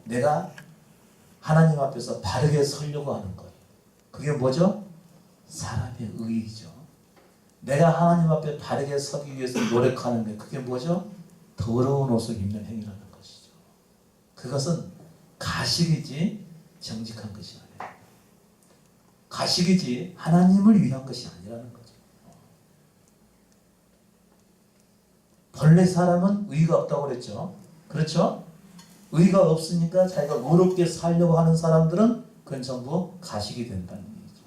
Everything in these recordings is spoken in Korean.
내가 하나님 앞에서 바르게 서려고 하는 것. 그게 뭐죠? 사람의 의의죠. 내가 하나님 앞에 바르게 서기 위해서 노력하는 게 그게 뭐죠? 더러운 옷을 입는 행위라는 것이죠. 그것은 가식이지 정직한 것이 아니에요. 가식이지 하나님을 위한 것이 아니라는 거죠. 본래 사람은 의가 없다고 그랬죠. 그렇죠? 의가 없으니까 자기가 의롭게 살려고 하는 사람들은 그건 전부 가식이 된다는 얘기죠.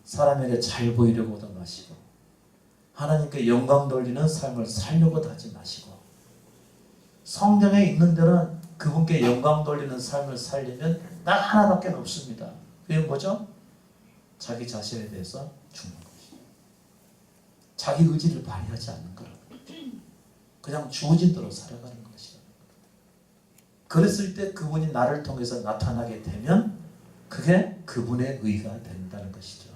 사람에게 잘 보이려고도 마시고 하나님께 영광 돌리는 삶을 살려고도 하지 마시고 성경에 있는 데는 그분께 영광 돌리는 삶을 살려면 딱 하나밖에 없습니다. 그게 뭐죠? 자기 자신에 대해서 죽는 것이죠. 자기 의지를 발휘하지 않는 거라고. 그냥 주어진 대로 살아가는 것이다. 그랬을 때 그분이 나를 통해서 나타나게 되면 그게 그분의 의가 된다는 것이죠.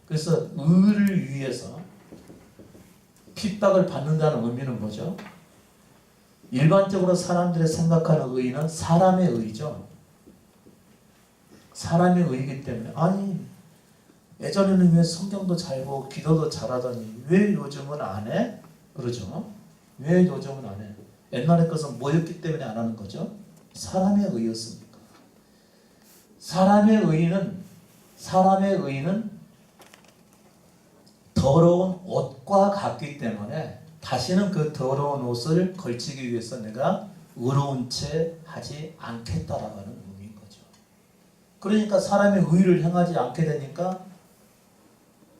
그래서 의를 위해서 핍박을 받는다는 의미는 뭐죠? 일반적으로 사람들이 생각하는 의는 사람의 의죠. 사람의 의이기 때문에 아니 예전에는 왜 성경도 잘 보고 기도도 잘하더니 왜 요즘은 안 해? 그러죠. 왜 요즘은 안 해? 옛날에 것은 뭐였기 때문에 안 하는 거죠? 사람의 의였습니까? 사람의 의는 더러운 옷과 같기 때문에 다시는 그 더러운 옷을 걸치기 위해서 내가 의로운 채 하지 않겠다라고 하는 의미인 거죠. 그러니까 사람의 의를 행하지 않게 되니까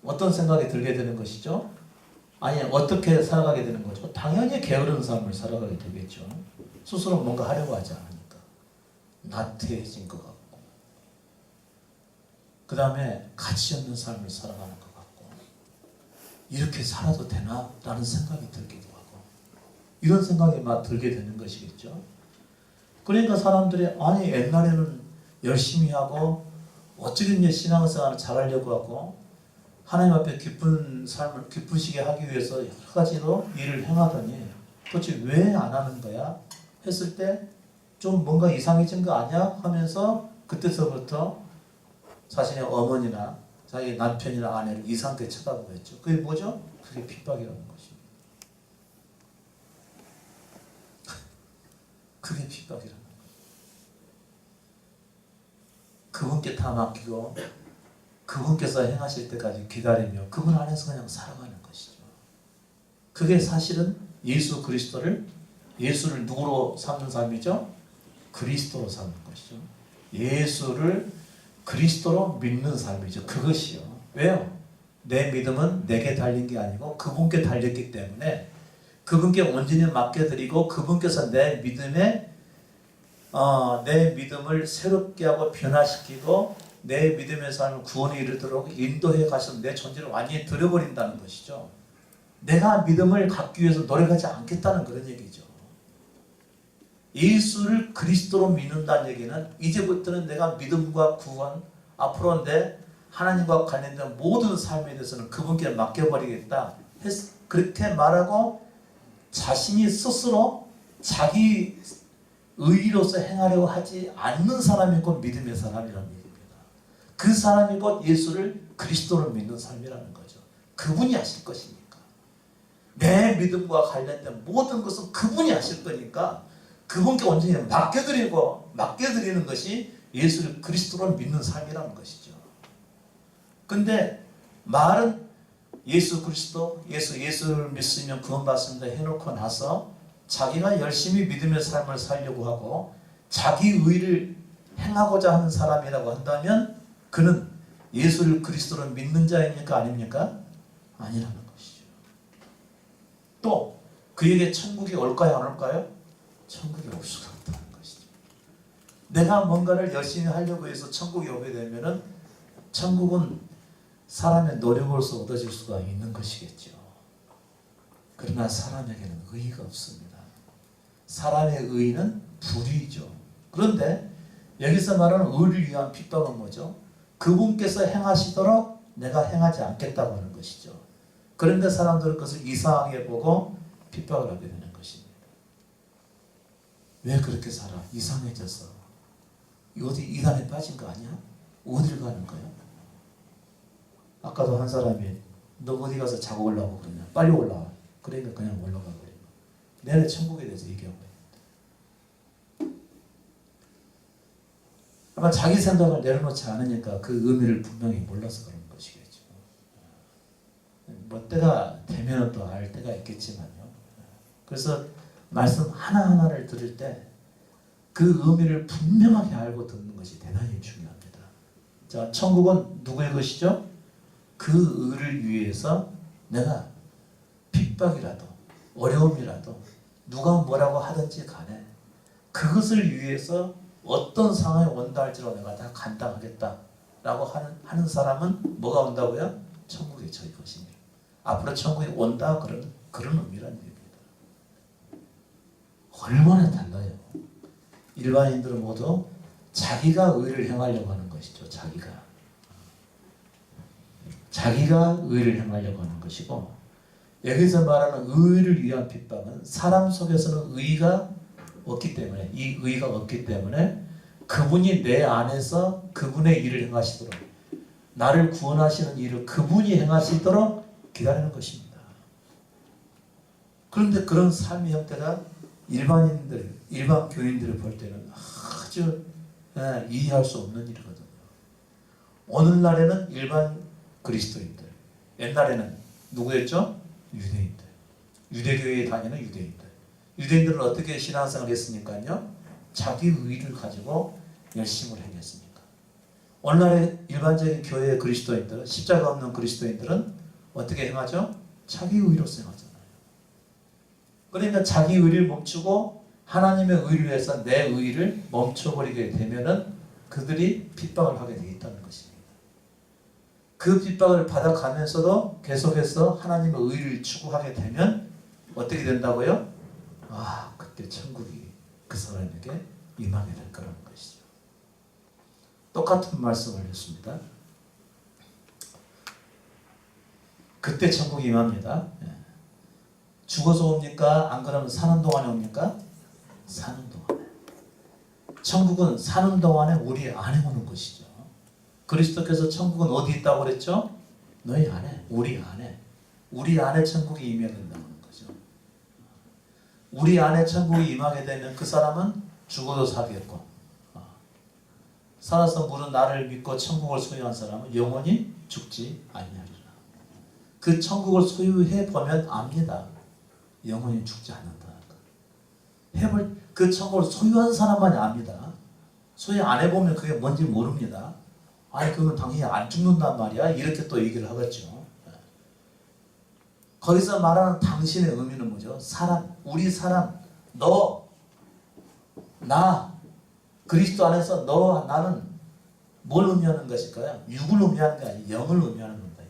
어떤 생각이 들게 되는 것이죠? 아니 어떻게 살아가게 되는 거죠? 당연히 게으른 삶을 살아가게 되겠죠. 스스로 뭔가 하려고 하지 않으니까 나태해진 것 같고 그 다음에 가치 없는 삶을 살아가는 것 같고 이렇게 살아도 되나? 라는 생각이 들기도 하고 이런 생각이 막 들게 되는 것이겠죠. 그러니까 사람들이 아니 옛날에는 열심히 하고 어쩌겠냐 신앙생활을 잘하려고 하고 하나님 앞에 기쁜 삶을 기쁘시게 하기 위해서 여러 가지로 일을 행하더니 도대체 왜 안 하는 거야? 했을 때 좀 뭔가 이상해진 거 아니야? 하면서 그때서부터 자신의 어머니나 자기 남편이나 아내를 이상하게 쳐다보고 했죠. 그게 뭐죠? 그게 핍박이라는 것입니다. 그게 핍박이라는 거예요. 그분께 다 맡기고 그분께서 행하실 때까지 기다리며 그분 안에서 그냥 살아가는 것이죠. 그게 사실은 예수를 누구로 삼는 삶이죠? 그리스도로 삼는 것이죠. 예수를 그리스도로 믿는 삶이죠. 그것이요. 왜요? 내 믿음은 내게 달린 게 아니고 그분께 달렸기 때문에 그분께 온전히 맡겨드리고 그분께서 내 믿음을 새롭게 하고 변화시키고 내 믿음의 삶을 구원에 이르도록 인도해 가셔서 내 존재를 완전히 들여버린다는 것이죠. 내가 믿음을 갖기 위해서 노력하지 않겠다는 그런 얘기죠. 예수를 그리스도로 믿는다는 얘기는 이제부터는 내가 믿음과 구원, 앞으로 내 하나님과 관련된 모든 삶에 대해서는 그분께 맡겨버리겠다. 그렇게 말하고 자신이 스스로 자기 의로서 행하려고 하지 않는 사람이 곧 믿음의 사람이라는 얘기입니다. 그 사람이 곧 예수를 그리스도로 믿는 삶이라는 거죠. 그분이 하실 것이니까. 내 믿음과 관련된 모든 것은 그분이 하실 거니까 그분께 온전히 맡겨드리는 것이 예수를 그리스도로 믿는 삶이라는 것이죠. 근데 말은 예수 그리스도, 예수를 믿으면 구원받습니다 해놓고 나서 자기가 열심히 믿음의 삶을 살려고 하고 자기 의를 행하고자 하는 사람이라고 한다면 그는 예수를 그리스도로 믿는 자입니까? 아닙니까? 아니라는 것이죠. 또 그에게 천국이 올까요? 안 올까요? 천국이 올 수가 없다는 것이죠. 내가 뭔가를 열심히 하려고 해서 천국이 오게 되면은 천국은 사람의 노력으로서 얻어질 수가 있는 것이겠죠. 그러나 사람에게는 의의가 없습니다. 사람의 의의는 불의죠. 그런데 여기서 말하는 의를 위한 핍박은 뭐죠? 그분께서 행하시도록 내가 행하지 않겠다고 하는 것이죠. 그런데 사람들은 그것을 이상하게 보고 핍박을 하게 되는 것입니다. 왜 그렇게 살아? 이상해졌어. 어디 이단에 빠진 거 아니야? 어딜 가는 거야? 아까도 한 사람이 너 어디 가서 자고 올라오고 그러냐? 빨리 올라와. 그러니까 그냥 올라가 버려. 내내 천국에 대해서 얘기하고 있는데. 아마 자기 생각을 내려놓지 않으니까 그 의미를 분명히 몰라서 그런 것이겠죠. 뭐 때가 되면 또 알 때가 있겠지만요. 그래서 말씀 하나하나를 들을 때 그 의미를 분명하게 알고 듣는 것이 대단히 중요합니다. 자, 천국은 누구의 것이죠? 그 의를 위해서 내가 핍박이라도 어려움이라도 누가 뭐라고 하든지 간에 그것을 위해서 어떤 상황이 온다 할지라도 내가 다 감당하겠다라고 하는 사람은 뭐가 온다고요? 천국에 저희 것입니다. 앞으로 천국에 온다 그런 의미란 얘기입니다. 얼마나 달라요. 일반인들은 모두 자기가 의를 행하려고 하는 것이죠. 자기가 의를 행하려고 하는 것이고, 여기서 말하는 의를 위한 핍박은 사람 속에서는 의가 없기 때문에, 이 의가 없기 때문에 그분이 내 안에서 그분의 일을 행하시도록, 나를 구원하시는 일을 그분이 행하시도록 기다리는 것입니다. 그런데 그런 삶의 형태가 일반 교인들을 볼 때는 아주 이해할 수 없는 일이거든요. 오늘날에는 일반 그리스도인들, 옛날에는 누구였죠? 유대인들. 유대교회에 다니는 유대인들. 유대인들은 어떻게 신앙생활을 했으니까요? 자기 의를 가지고 열심을 행했습니까? 오늘날의 일반적인 교회의 그리스도인들은, 십자가 없는 그리스도인들은 어떻게 행하죠? 자기 의로서 행하잖아요. 그러니까 자기 의를 멈추고 하나님의 의를 위해서 내 의를 멈춰버리게 되면은 그들이 핍박을 하게 되어 있다는 것입니다. 그 핍박을 받아가면서도 계속해서 하나님의 의를 추구하게 되면 어떻게 된다고요? 그때 천국이 그 사람에게 임하게 될 거라는 것이죠. 똑같은 말씀을 했습니다. 그때 천국이 임합니다. 죽어서 옵니까? 안 그러면 사는 동안에 옵니까? 사는 동안에. 천국은 사는 동안에 우리 안에 오는 것이죠. 그리스도께서 천국은 어디 있다고 그랬죠? 너희 안에, 우리 안에. 우리 안에 천국이 임해야 된다는 거죠. 우리 안에 천국이 임하게 되면 그 사람은 죽어도 살겠고, 살아서 물은 나를 믿고 천국을 소유한 사람은 영원히 죽지 아니하리라. 그 천국을 소유해 보면 압니다. 영원히 죽지 않는다. 그 천국을 소유한 사람만이 압니다. 소유 안 해보면 그게 뭔지 모릅니다. 그건 당연히 안 죽는단 말이야. 이렇게 또 얘기를 하겠죠. 거기서 말하는 당신의 의미는 뭐죠? 사람, 우리 사람, 너, 나, 그리스도 안에서 너와 나는 뭘 의미하는 것일까요? 육을 의미하는 게 아니라 영을 의미하는 겁니다.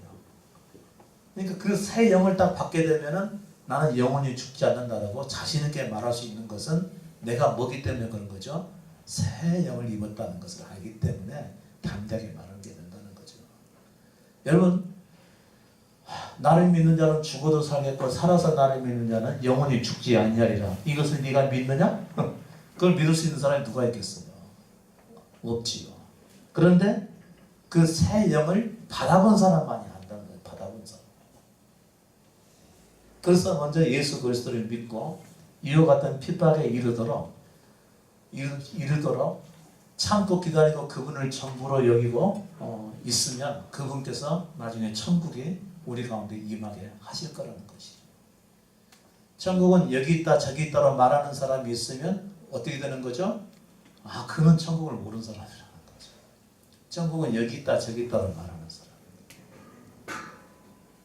그러니까 그 새 영을 딱 받게 되면은 나는 영원히 죽지 않는다라고 자신 있게 말할 수 있는 것은 내가 뭐기 때문에 그런 거죠? 새 영을 입었다는 것을 알기 때문에 담대하게 말하게 된다는 거죠. 여러분, 나를 믿는 자는 죽어도 살겠고 살아서 나를 믿는 자는 영원히 죽지 아니하리라. 이것을 네가 믿느냐? 그걸 믿을 수 있는 사람이 누가 있겠어요? 없지요. 그런데 그 새 영을 받아본 사람만이 안다는 거예요. 받아본 사람. 그래서 먼저 예수 그리스도를 믿고 이와 같은 핍박에 이르도록 참고 기다리고 그분을 전부로 여기고 있으면 그분께서 나중에 천국이 우리 가운데 임하게 하실 거라는 것이죠. 천국은 여기 있다 저기 있다로 말하는 사람이 있으면 어떻게 되는 거죠? 그는 천국을 모르는 사람이라는 거죠. 천국은 여기 있다 저기 있다로 말하는 사람.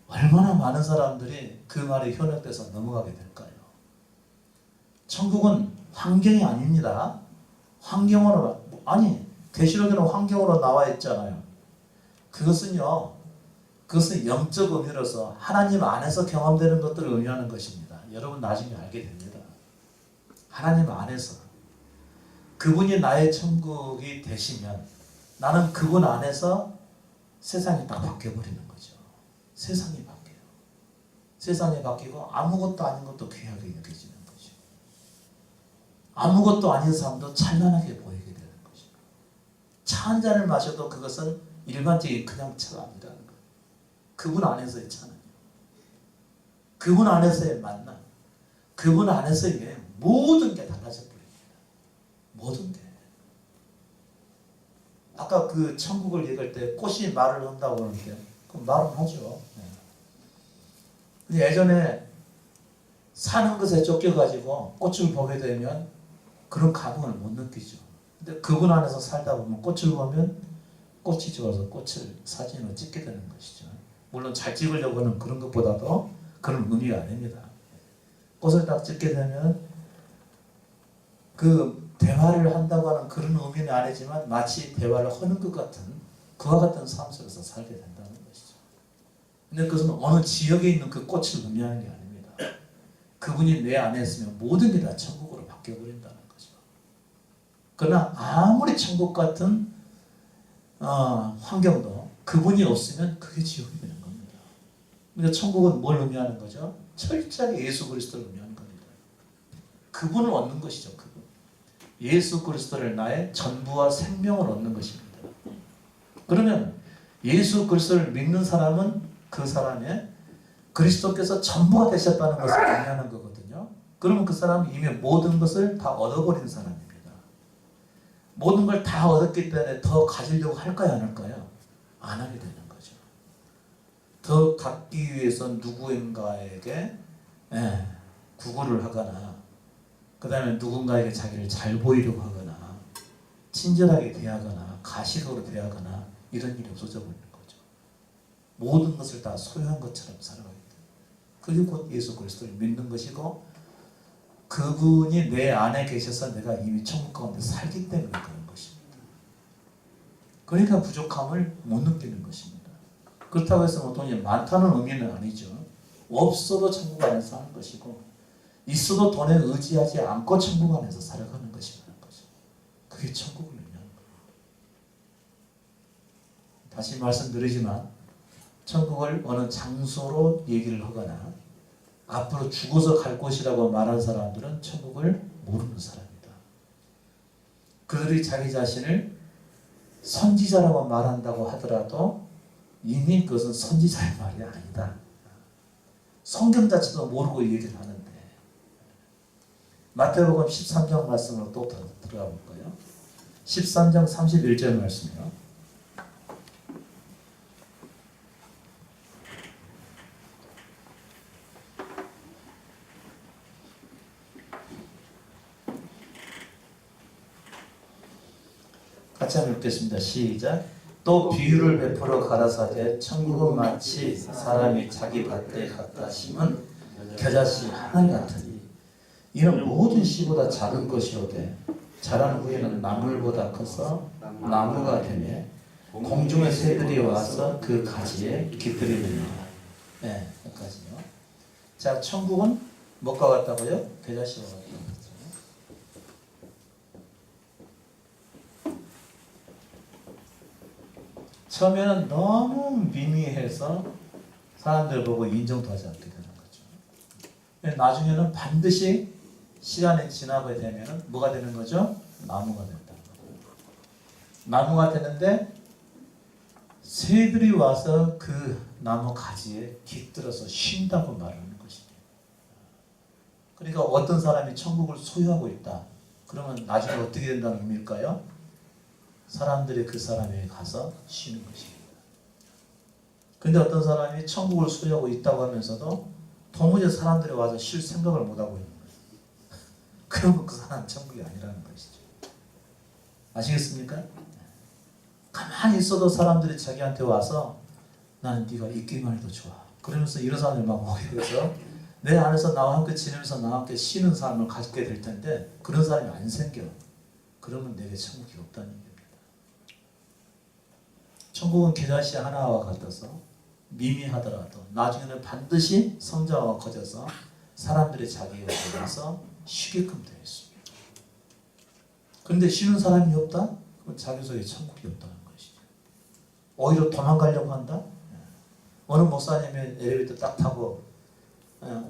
얼마나 많은 사람들이 그 말에 현혹돼서 넘어가게 될까요? 천국은 환경이 아닙니다. 환경으로, 계시록에는 환경으로 나와 있잖아요. 그것은 영적 의미로서 하나님 안에서 경험되는 것들을 의미하는 것입니다. 여러분 나중에 알게 됩니다. 하나님 안에서 그분이 나의 천국이 되시면 나는 그분 안에서 세상이 다 바뀌어버리는 거죠. 세상이 바뀌어요. 세상이 바뀌고 아무것도 아닌 것도 귀하게 느껴지는 거죠. 아무것도 아닌 사람도 찬란하게 보이게 되는 것이죠. 차 한 잔을 마셔도 그것은 일반적인 그냥 차가 아니라는 거예요. 그분 안에서의 차는, 그분 안에서의 만남, 그분 안에서의 모든 게 달라져 버립니다. 모든 게. 아까 그 천국을 얘기할 때 꽃이 말을 한다고 하는데 그 말은 하죠. 근데 예전에 사는 것에 쫓겨가지고 꽃을 보게 되면 그런 감흥을 못 느끼죠. 근데 그분 안에서 살다 보면 꽃을 보면 꽃이 좋아서 꽃을 사진으로 찍게 되는 것이죠. 물론 잘 찍으려고 하는 그런 것보다도 그런 의미가 아닙니다. 꽃을 딱 찍게 되면 그 대화를 한다고 하는 그런 의미는 아니지만 마치 대화를 하는 것 같은 그와 같은 삶 속에서 살게 된다는 것이죠. 근데 그것은 어느 지역에 있는 그 꽃을 의미하는 게 아닙니다. 그분이 내 안에 있으면 모든 게 다 천국으로 바뀌어버린다는 거죠. 그러나 아무리 천국 같은 환경도 그분이 없으면 그게 지옥이 되는 겁니다. 그러니까 천국은 뭘 의미하는 거죠? 철저하게 예수 그리스도를 의미하는 겁니다. 그분을 얻는 것이죠. 그분. 예수 그리스도를 나의 전부와 생명을 얻는 것입니다. 그러면 예수 그리스도를 믿는 사람은 그 사람의 그리스도께서 전부가 되셨다는 것을 의미하는 거거든요. 그러면 그 사람은 이미 모든 것을 다 얻어버린 사람입니다. 모든 걸 다 얻었기 때문에 더 가지려고 할까요? 안 할까요? 안 하게 되는 거죠. 더 갖기 위해서 누구인가에게 구걸을 하거나 그 다음에 누군가에게 자기를 잘 보이려고 하거나 친절하게 대하거나 가식으로 대하거나 이런 일이 없어져 버리는 거죠. 모든 것을 다 소유한 것처럼 살아가게 돼요. 그게 곧 예수 그리스도를 믿는 것이고 그분이 내 안에 계셔서 내가 이미 천국 가운데 살기 때문에 그런 것입니다. 그러니까 부족함을 못 느끼는 것입니다. 그렇다고 해서 뭐 돈이 많다는 의미는 아니죠. 없어도 천국 안에 사는 것이고 있어도 돈에 의지하지 않고 천국 안에서 살아가는 것이라는 거죠. 그게 천국을 의미하는 거예요. 다시 말씀드리지만 천국을 어느 장소로 얘기를 하거나 앞으로 죽어서 갈 곳이라고 말하는 사람들은 천국을 모르는 사람이다. 그들이 자기 자신을 선지자라고 말한다고 하더라도 이미 그것은 선지자의 말이 아니다. 성경 자체도 모르고 얘기를 하는데 마태복음 13장 말씀으로 또 들어가 볼까요? 13장 31절 말씀이요. 같이 한번 읽겠습니다. 시작. 또 비유를 베풀어 가라사대 천국은 마치 사람이 자기 밭에 갖다 심은 겨자씨 하나 같으니 이는 모든 씨보다 작은 것이로되 자란 후에는 나물보다 커서 나무가 되며 공중의 새들이 와서 그 가지에 깃들이느니라. 네, 여기까지요. 자, 천국은 뭐가 같다고요? 겨자씨와 같다고. 처음에는 너무 미미해서 사람들 보고 인정도 하지 않게 되는 거죠. 나중에는 반드시 시간이 지나게 되면 뭐가 되는 거죠? 나무가 된다. 나무가 되는데 새들이 와서 그 나무 가지에 깃들어서 쉰다고 말하는 것입니다. 그러니까 어떤 사람이 천국을 소유하고 있다. 그러면 나중에 어떻게 된다는 의미일까요? 사람들이 그 사람에게 가서 쉬는 것입니다. 근데 어떤 사람이 천국을 소유하고 있다고 하면서도 도무지 사람들이 와서 쉴 생각을 못하고 있는 거예요. 그러면 그 사람은 천국이 아니라는 것이죠. 아시겠습니까? 가만히 있어도 사람들이 자기한테 와서 나는 네가 있기만 해도 좋아. 그러면서 이런 사람들 막 모여서 내 안에서 나와 함께 지내면서 나와 함께 쉬는 삶을 가지게 될 텐데 그런 사람이 안 생겨. 그러면 내게 천국이 없다는 얘기입니다. 천국은 겨자씨 하나와 같아서 미미하더라도 나중에는 반드시 성장하고 커져서 사람들이 자기에게 와서 쉬게끔 되어 있습니다. 그런데 쉬는 사람이 없다? 그럼 자기 속에 천국이 없다는 것이죠. 오히려 도망가려고 한다? 어느 목사님이 엘리베이터 딱 타고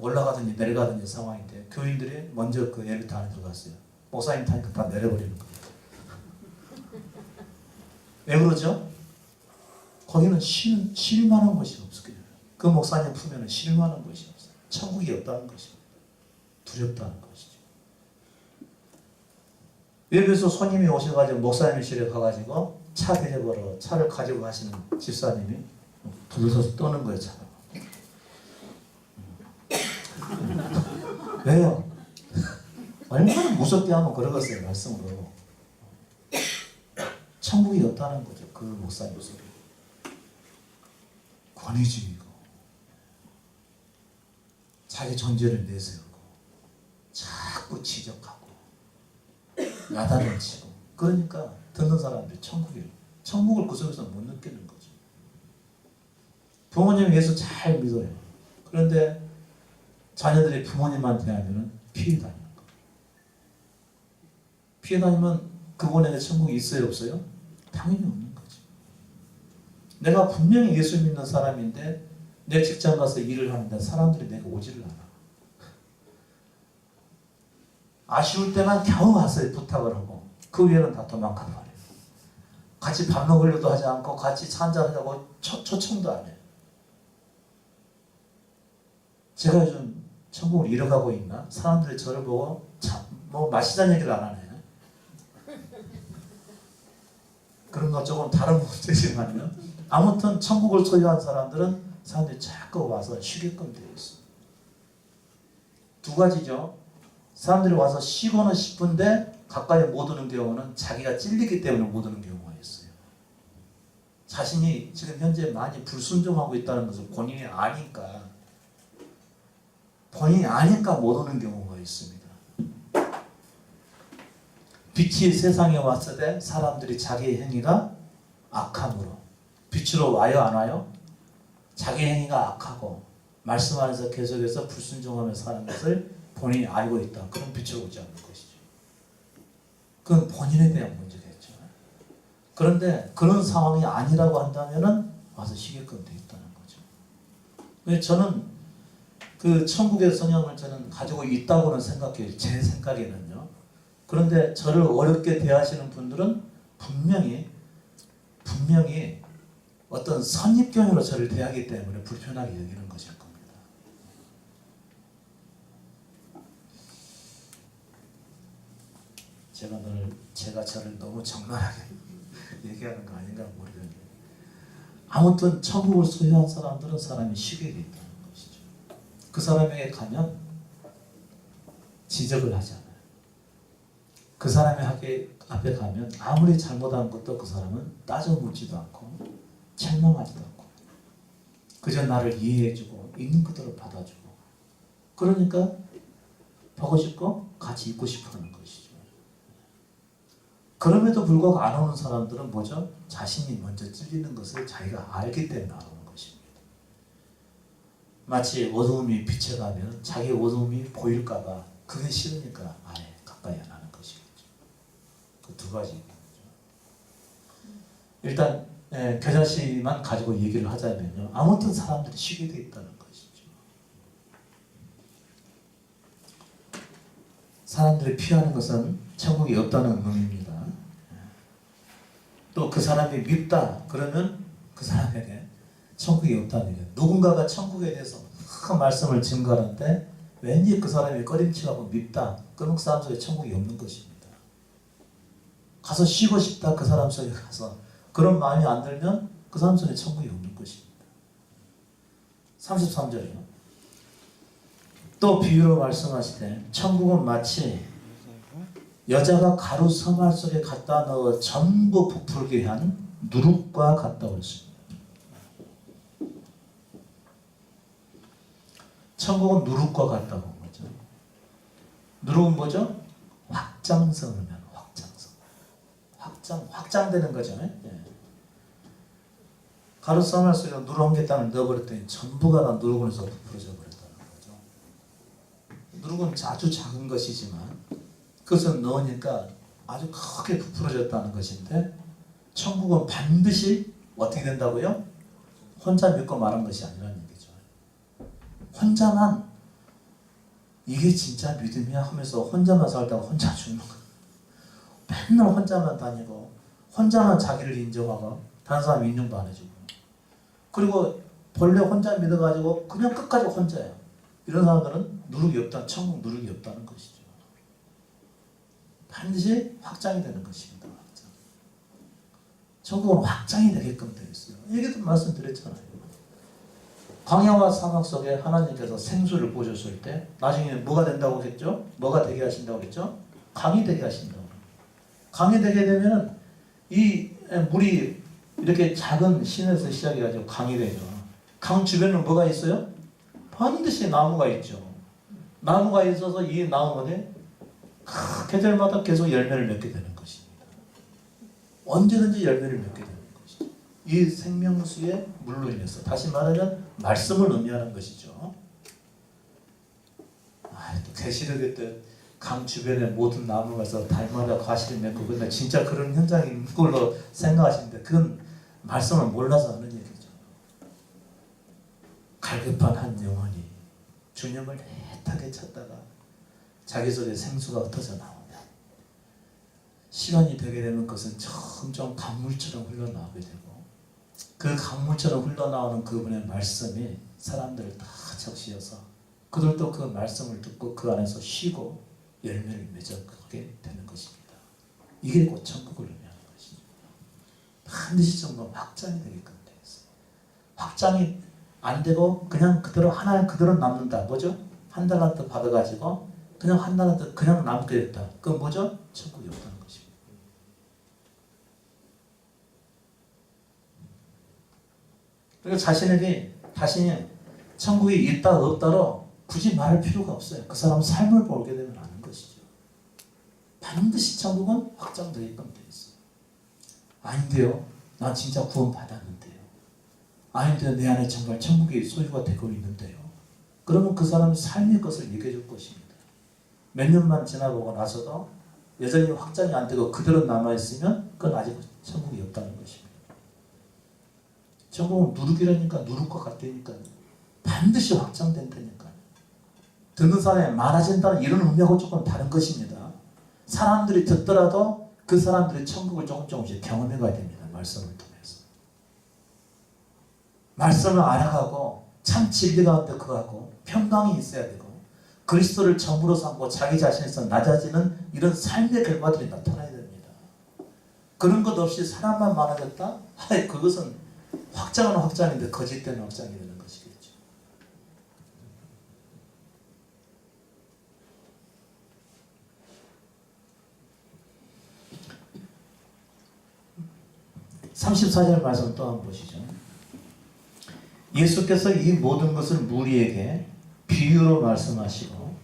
올라가든지 내려가든지 상황인데 교인들이 먼저 그 엘리베이터 안에 들어갔어요. 목사님 타니까 다 내려버리는 거예요. 왜 그러죠? 거기는 쉴 만한 곳이 없어요. 그 목사님 품에는 쉴 만한 곳이 없어요. 천국이 없다는 것입니다. 두렵다는 것이죠. 외부에서 손님이 오셔가지고 목사님실에 가가지고 차 대접으로 차를 가지고 가시는 집사님이 돌려서 떠는 거예요. 차가. 왜요? 얼마나 무섭게 하면 그러겠어요. 말씀으로. 천국이 없다는 거죠. 그 목사님 소리. 권위주의고 자기 존재를 내세우고 자꾸 지적하고 야단을 치고, 그러니까 듣는 사람들이 천국을 그 속에서 못 느끼는 거죠. 부모님 예수 잘 믿어요. 그런데 자녀들이 부모님한테 하면 피해 다니는 거예요. 피해 다니면 그분에게 천국이 있어요, 없어요? 당연히 없는 거죠. 내가 분명히 예수 믿는 사람인데 내 직장 가서 일을 하는데 사람들이 내가 오지를 않아. 아쉬울 때만 겨우 가서 부탁을 하고 그 위에는 다 도망가 버려요. 같이 밥 먹으려도 하지 않고 같이 차 한잔하자고 초청도 안 해요. 제가 요즘 천국을 잃어가고 있나? 사람들이 저를 보고 뭐 마시자는 얘기를 안 하네요. 그런 거 조금 다른 문제지만요. 아무튼 천국을 소유한 사람들은 사람들이 자꾸 와서 쉬게끔 되어 있어요. 두 가지죠. 사람들이 와서 쉬고는 싶은데 가까이 못 오는 경우는 자기가 찔리기 때문에 못 오는 경우가 있어요. 자신이 지금 현재 많이 불순종하고 있다는 것을 본인이 아니까 못 오는 경우가 있습니다. 빛이 세상에 왔을 때 사람들이 자기의 행위가 악함으로, 빛으로 와요 안 와요? 자기 행위가 악하고 말씀 안에서 계속해서 불순종하며 사는 것을 본인이 알고 있다. 그럼 빛으로 오지 않는 것이죠. 그건 본인에 대한 문제겠죠. 그런데 그런 상황이 아니라고 한다면은 와서 쉬게끔 되어 있다는 거죠. 저는 그 천국의 성향을 저는 가지고 있다고는 생각해요. 제 생각에는요. 그런데 저를 어렵게 대하시는 분들은 분명히 어떤 선입견으로 저를 대하기 때문에 불편하게 여기는 것일 겁니다. 제가 저를 너무 적나라하게 얘기하는 거 아닌가 모르겠는데, 아무튼 천국을 소유한 사람들은 사람이 쉬게 돼 있다는 것이죠. 그 사람에게 가면 지적을 하지 않아요. 그 사람의 앞에 가면 아무리 잘못한 것도 그 사람은 따져 묻지도 않고 책망하지도 않고 그저 나를 이해해주고 있는 그대로 받아주고, 그러니까 보고 싶고 같이 있고 싶어하는 것이죠. 그럼에도 불구하고 안 오는 사람들은 뭐죠? 자신이 먼저 찔리는 것을 자기가 알기 때문에 안 오는 것입니다. 마치 어두움이 빛에 가면 자기 어두움이 보일까봐 그게 싫으니까 아예 가까이 안 하는 것이겠죠. 그 두 가지. 일단 겨자씨만 가지고 얘기를 하자면요. 아무튼 사람들이 쉬게 돼 있다는 것이죠. 사람들이 피하는 것은 천국이 없다는 의미입니다. 또 그 사람이 밉다 그러면 그 사람에게 천국이 없다는 얘기예요. 누군가가 천국에 대해서 큰 말씀을 증거하는데 왠지 그 사람이 꺼림칙하고 밉다, 그런 사람 속에 천국이 없는 것입니다. 가서 쉬고 싶다 그 사람 속에 가서 그런 마음이 안 들면 그 사람 속에 천국이 없는 것입니다. 33절이요. 또 비유로 말씀하시되 천국은 마치 여자가 가루 서말 속에 갖다 넣어 전부 부풀게 한 누룩과 같다고 했습니다. 천국은 누룩과 같다고 한 거죠. 누룩은 뭐죠? 확장성을 면 확장되는 거죠. 예. 가루 서말 속에 누룩 한 개땅을 넣어버렸더니 전부가 다 누룩으로서 부풀어져 버렸다는 거죠. 누룩은 아주 작은 것이지만 그것을 넣으니까 아주 크게 부풀어졌다는 것인데, 천국은 반드시 어떻게 된다고요? 혼자 믿고 말한 것이 아니라는 얘기죠. 혼자만 이게 진짜 믿음이야 하면서 혼자만 살다가 혼자 죽는 거예요. 맨날 혼자만 다니고 혼자만 자기를 인정하고 다른 사람 인정도 안 해주고 그리고 본래 혼자 믿어가지고 그냥 끝까지 혼자예요. 이런 사람들은 누룩이 없다, 천국 누룩이 없다는 것이죠. 반드시 확장이 되는 것입니다. 확장. 천국은 확장이 되게끔 되어 있어요. 얘기도 말씀드렸잖아요. 광야와 사막 속에 하나님께서 생수를 부어줬을 때 나중에 뭐가 된다고 했죠? 뭐가 되게 하신다고 했죠? 강이 되게 하신다고. 강이 되게 되면 이 물이 이렇게 작은 신에서 시작해가지고 강이 되죠. 강 주변에는 뭐가 있어요? 반드시 나무가 있죠. 나무가 있어서 이 나무는 계절마다 계속 열매를 맺게 되는 것입니다. 언제든지 열매를 맺게 되는 것이죠. 이 생명수의 물로 인해서 다시 말하면 말씀을 의미하는 것이죠. 또 계시록에 또 강 주변에 모든 나무가서 달마다 과실을 맺고 근데 진짜 그런 현장이 있는 걸로 생각하시는데 그건 말씀을 몰라서 하는 얘기죠. 갈급한 한 영혼이 주님을 애타게 찾다가 자기 속에 생수가 흩어져 나오면 시간이 되게 되면 그것은 점점 강물처럼 흘러나오게 되고 그 강물처럼 흘러나오는 그분의 말씀이 사람들을 다 적시어서 그들도 그 말씀을 듣고 그 안에서 쉬고 열매를 맺어가게 되는 것입니다. 이게 곧 천국을 의미하는 것입니다. 반드시 정말 확장이 되게끔 되어 있어요. 확장이 안 되고 그냥 그대로 하나님 그대로 남는다. 뭐죠? 한 달란트 받아가지고 그냥 한 달란트 그냥 남게 됐다. 그건 뭐죠? 천국이 없다는 것입니다. 그러니까 자신이 천국이 있다 없다로 굳이 말할 필요가 없어요. 그 사람은 삶을 보게 되면 아는 것이죠. 반드시 천국은 확장되게끔 되어 있어요. 아닌데요. 난 진짜 구원 받았는데요. 아닌데요. 내 안에 정말 천국의 소유가 되고 있는데요. 그러면 그 사람은 삶의 것을 얘기해 줄 것입니다. 몇 년만 지나보고 나서도 여전히 확장이 안 되고 그대로 남아있으면 그건 아직 천국이 없다는 것입니다. 천국은 누룩이라니까 누룩과 같다니까요. 반드시 확장된다니까요. 듣는 사람이 많아진다는 이런 의미하고 조금 다른 것입니다. 사람들이 듣더라도 그 사람들이 천국을 조금씩 경험해 가야 됩니다. 말씀을 통해서. 말씀을 알아가고 참 진리 가운데 거하고 평강이 있어야 되고 그리스도를 전부로 삼고 자기 자신에서 낮아지는 이런 삶의 결과들이 나타나야 됩니다. 그런 것 없이 사람만 많아졌다? 그것은 확장은 확장인데 거짓된 확장이 되는 것이겠죠. (34절) 말씀 또 한번 보시죠. 예수께서 이 모든 것을 무리에게 비유로 말씀하시고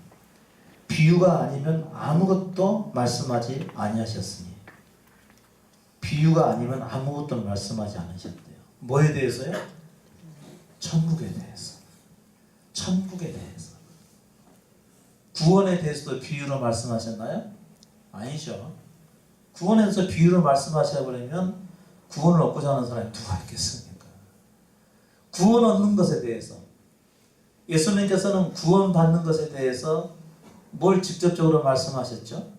비유가 아니면 아무것도 말씀하지 아니하셨으니 비유가 아니면 아무것도 말씀하지 않으셨대요. 뭐에 대해서요? 천국에 대해서. 천국에 대해서. 구원에 대해서도 비유로 말씀하셨나요? 아니죠. 구원에서 비유로 말씀하셔버리면 구원을 얻고자 하는 사람이 누가 있겠습니까? 구원 얻는 것에 대해서 예수님께서는 구원 받는 것에 대해서 뭘 직접적으로 말씀하셨죠?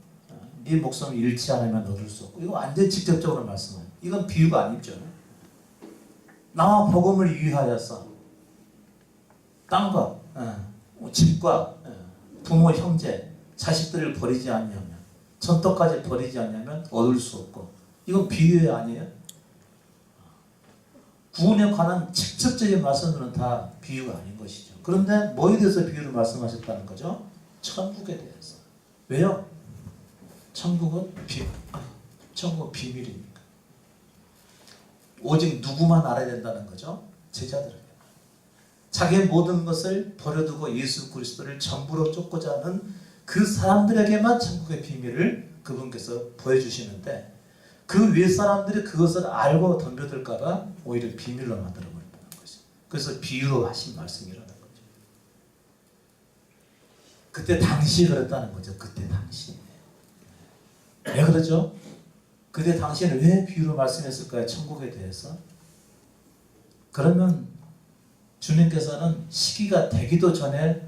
네 목숨을 잃지 않으면 얻을 수 없고 이거 완전 직접적으로 말씀해요. 이건 비유가 아니죠. 나와 복음을 위하여서 땅과 집과 부모 형제 자식들을 버리지 않냐면 전토까지 버리지 않냐면 얻을 수 없고 이건 비유 아니에요? 구원에 관한 직접적인 말씀들은 다 비유가 아닌 것이죠. 그런데 뭐에 대해서 비유를 말씀하셨다는 거죠? 천국에 대해서. 왜요? 천국은 비밀입니까? 오직 누구만 알아야 된다는 거죠? 제자들에게. 자기의 모든 것을 버려두고 예수 그리스도를 전부로 쫓고자 하는 그 사람들에게만 천국의 비밀을 그분께서 보여주시는데 그 윗 사람들이 그것을 알고 덤벼들까봐 오히려 비밀로 만들어버린다는 거죠. 그래서 비유로 하신 말씀이라는 거죠. 그때 당시에 그랬다는 거죠. 그때 당시에. 왜 그러죠? 그때 당시에는 왜 비유로 말씀했을까요? 천국에 대해서. 그러면 주님께서는 시기가 되기도 전에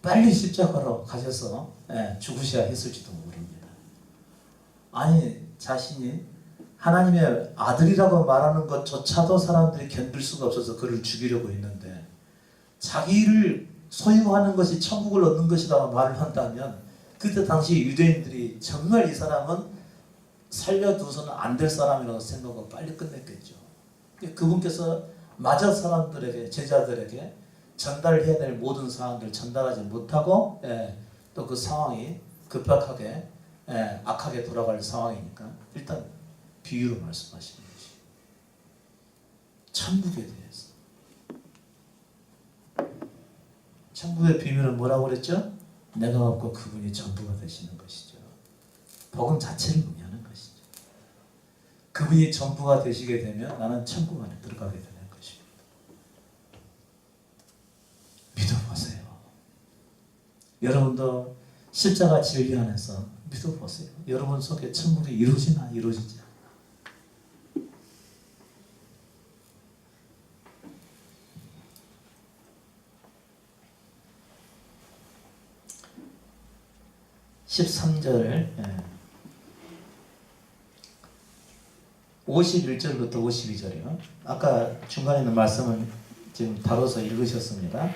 빨리 십자가로 가셔서 죽으셔야 했을지도 모릅니다. 아니 자신이 하나님의 아들이라고 말하는 것조차도 사람들이 견딜 수가 없어서 그를 죽이려고 했는데 자기를 소유하는 것이 천국을 얻는 것이라고 말을 한다면 그때 당시 유대인들이 정말 이 사람은 살려두서는 안 될 사람이라고 생각하고 빨리 끝냈겠죠. 그분께서 마저 사람들에게 제자들에게 전달해야 될 모든 사항들을 전달하지 못하고 또 그 상황이 급박하게 악하게 돌아갈 상황이니까 일단 비유로 말씀하시는 것이 천국에 대해서. 천국의 비밀은 뭐라고 그랬죠? 내가 없고 그분이 전부가 되시는 것이죠. 복음 자체를 의미하는 것이죠. 그분이 전부가 되시게 되면 나는 천국 안에 들어가게 되는 것입니다. 믿어보세요. 여러분도 십자가 진리 안에서 믿어보세요. 여러분 속에 천국이 이루어지나 이루어지지 않나. 13절 51절부터 52절이요. 아까 중간에 있는 말씀은 지금 다뤄서 읽으셨습니다.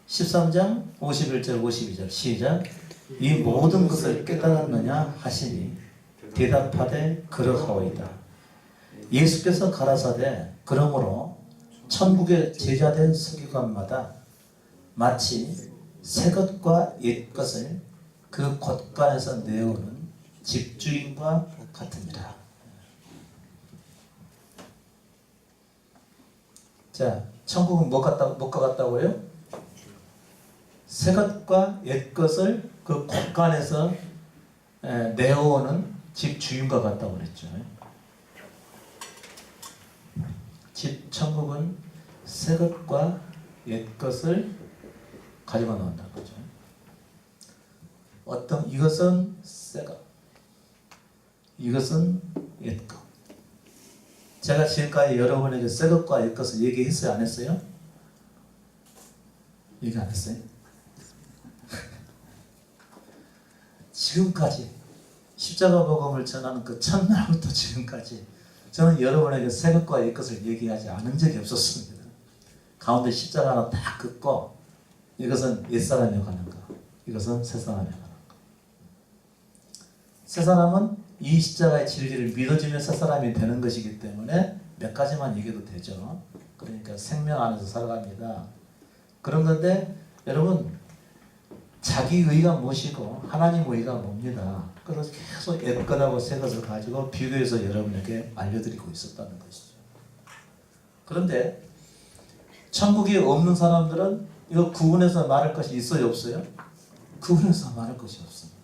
13장 51절 52절 시작. 이 모든 것을 깨달았느냐 하시니 대답하되 그러하오이다. 예수께서 가라사대 그러므로 천국의 제자된 서기관마다 마치 새 것과 옛 것을 그 곳간에서 내오는 집주인과 같으니라. 자, 천국은 뭐가 같다고요? 새 것과 옛 것을 그 곳간에서 내오는 집주인과 같다고 그랬죠. 천국은 새 것과 옛 것을 가지고 나온다는 거죠. 이것은 새 것, 이것은 옛 것. 제가 지금까지 여러분에게 새 것과 옛 것을 얘기했어요, 안 했어요? 얘기 안 했어요? 지금까지 십자가 복음을 전하는 그 첫날부터 지금까지 저는 여러분에게 새 것과 옛 것을 얘기하지 않은 적이 없었습니다. 가운데 십자가는 다 긋고 이것은 옛사람에 관한 거, 이것은 새사람에 관한 거. 새사람은 이 십자가의 진리를 믿어주면 새사람이 되는 것이기 때문에 몇 가지만 얘기해도 되죠. 그러니까 생명 안에서 살아갑니다. 그런 건데 여러분 자기 의가 무엇이고 하나님 의가 뭡니다. 그래서 계속 옛 것하고 새 것을 가지고 비교해서 여러분에게 알려드리고 있었다는 것이죠. 그런데 천국이 없는 사람들은 이거 구분해서 말할 것이 있어요, 없어요? 구분해서 말할 것이 없습니다.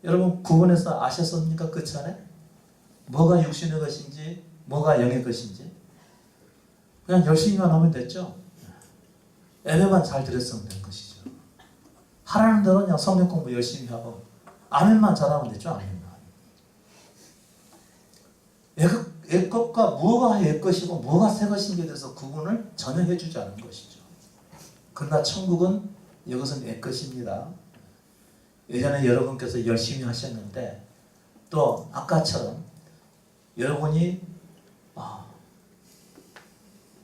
여러분 구분해서 아셨습니까? 그 전에? 뭐가 육신의 것인지 뭐가 영의 것인지 그냥 열심히만 하면 됐죠. 예배만 잘 드렸으면 된 것이죠. 하라는 대로 그냥 성경 공부 열심히 하고 아멘만 잘하면 됐죠. 아멘만. 옛 것과 뭐가 옛 것이고 뭐가 새 것인지에 대해서 구분을 전혀 해주지 않은 것이죠. 그러나 천국은 이것은 옛 것입니다. 예전에 여러분께서 열심히 하셨는데 또 아까처럼 여러분이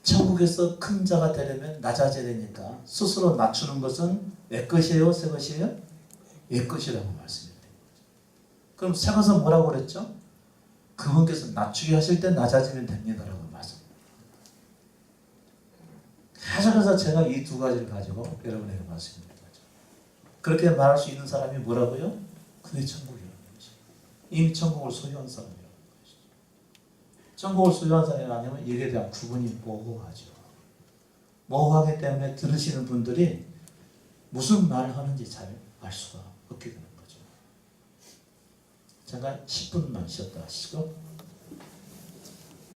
천국에서 큰 자가 되려면 낮아져야 되니까 스스로 낮추는 것은 옛 것이에요? 새 것이에요? 옛 것이라고 말씀드립니다. 그럼 새 것은 뭐라고 그랬죠? 그분께서 낮추게 하실 때 낮아지면 됩니다라고 말씀합니다. 계속해서 제가 이 두 가지를 가지고 여러분에게 말씀드립니다. 그렇게 말할 수 있는 사람이 뭐라고요? 그게 천국이라는 것이죠. 이미 천국을 소유한 사람이라는 것이죠. 천국을 소유한 사람이 아니면 이에 대한 구분이 모호하죠. 모호하기 때문에 들으시는 분들이 무슨 말을 하는지 잘 알 수가 없게 되는 거죠. 잠깐 10분만 쉬었다 하시고